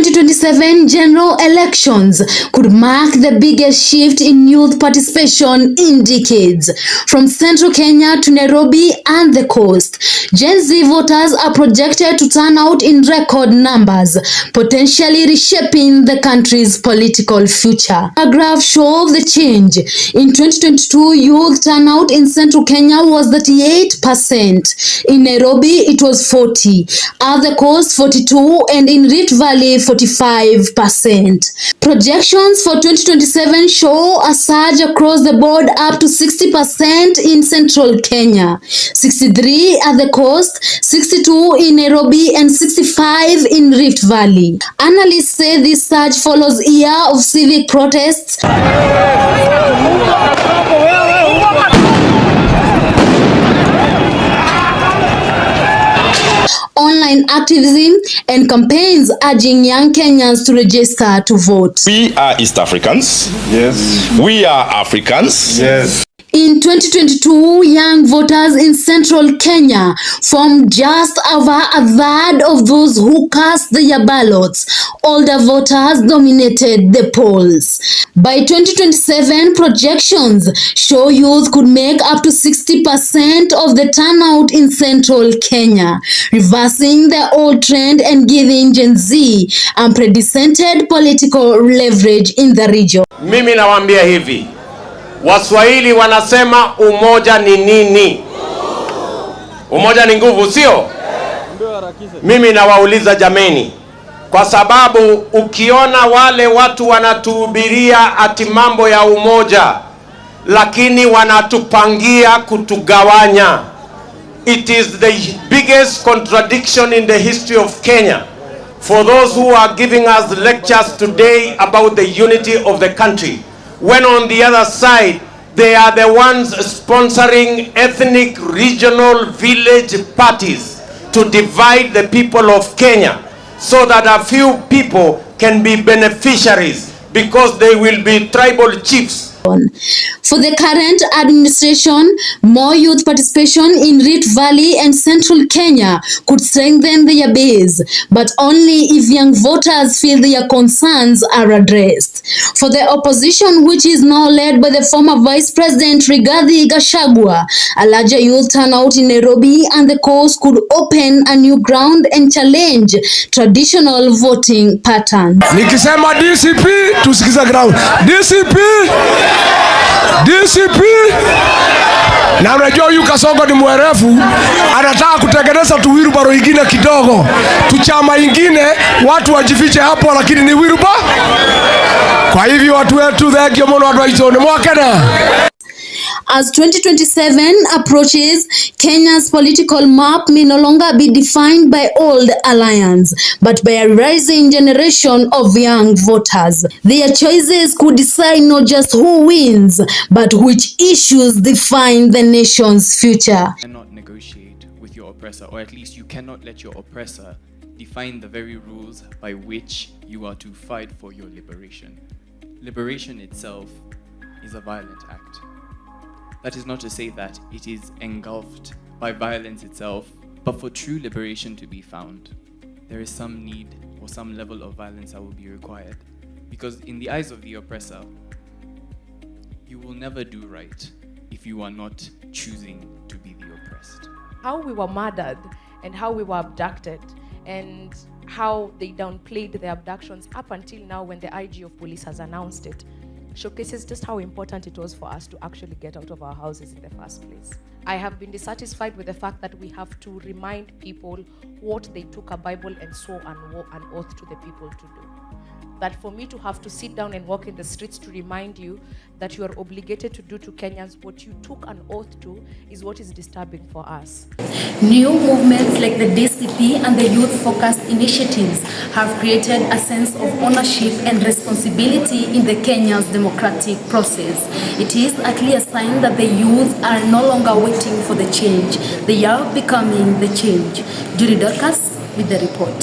2027 general elections could mark the biggest shift in youth participation in decades. From central Kenya to Nairobi and the coast, Gen Z voters are projected to turn out in record numbers, potentially reshaping the country's political future. A graph shows the change. In 2022, youth turnout in central Kenya was 38%. In Nairobi, it was 40%. At the coast, 42%, and in Rift Valley, 45%. Projections for 2027 show a surge across the board up to 60% in central Kenya, 63% at the coast, 62% in Nairobi, and 65% in Rift Valley. Analysts say this surge follows a year of civic protests, online activism, and campaigns urging young Kenyans to register to vote. We are East Africans. Yes. We are Africans. Yes. In 2022, young voters in central Kenya formed just over a third of those who cast their ballots. Older voters dominated the polls. By 2027, projections show youth could make up to 60% of the turnout in central Kenya, reversing the old trend and giving Gen Z unprecedented political leverage in the region. Mimi nawaambia hivi, Waswahili wanasema umoja ni nini? Umoja ni nguvu, sio? Mimi nawauliza jameni, kwa sababu ukiona wale watu wanatuhubiria ati mambo ya umoja, lakini wanatupangia kutugawanya. It is the biggest contradiction in the history of Kenya. For those who are giving us lectures today about the unity of the country, when on the other side, they are the ones sponsoring ethnic, regional, village parties to divide the people of Kenya so that a few people can be beneficiaries because they will be tribal chiefs. For the current administration, more youth participation in Rift Valley and central Kenya could strengthen their base, but only if young voters feel their concerns are addressed. For the opposition, which is now led by the former Vice President Rigathi Gachagua, a larger youth turnout in Nairobi and the coast could open a new ground and challenge traditional voting patterns. Nikisema DCP, tusikiza ground. DCP na unajua huyu Kasongo ni mwerefu, anataka kutengeneza tu wheelbarrow ingine kidogo, tuchama ingine, watu wajifiche hapo, lakini ni wheelbarrow. Kwa hivyo watu wetu thegio muno watu aitone mwakena. As 2027 approaches, Kenya's political map may no longer be defined by old alliance, but by a rising generation of young voters. Their choices could decide not just who wins, but which issues define the nation's future. You cannot negotiate with your oppressor, or at least you cannot let your oppressor define the very rules by which you are to fight for your liberation. Liberation itself is a violent act. That is not to say that it is engulfed by violence itself, but for true liberation to be found, there is some need or some level of violence that will be required. Because in the eyes of the oppressor, you will never do right if you are not choosing to be the oppressed. How we were murdered and how we were abducted and how they downplayed the abductions up until now when the IG of police has announced it showcases just how important it was for us to actually get out of our houses in the first place. I have been dissatisfied with the fact that we have to remind people what they took a Bible and swore an oath to the people to do. That for me to have to sit down and walk in the streets to remind you that you are obligated to do to Kenyans what you took an oath to is what is disturbing for us. New movements like the DCP and the youth-focused initiatives have created a sense of ownership and responsibility in the Kenya's democratic process. It is a clear sign that the youth are no longer waiting for the change. They are becoming the change. Judy Dorcas with the report.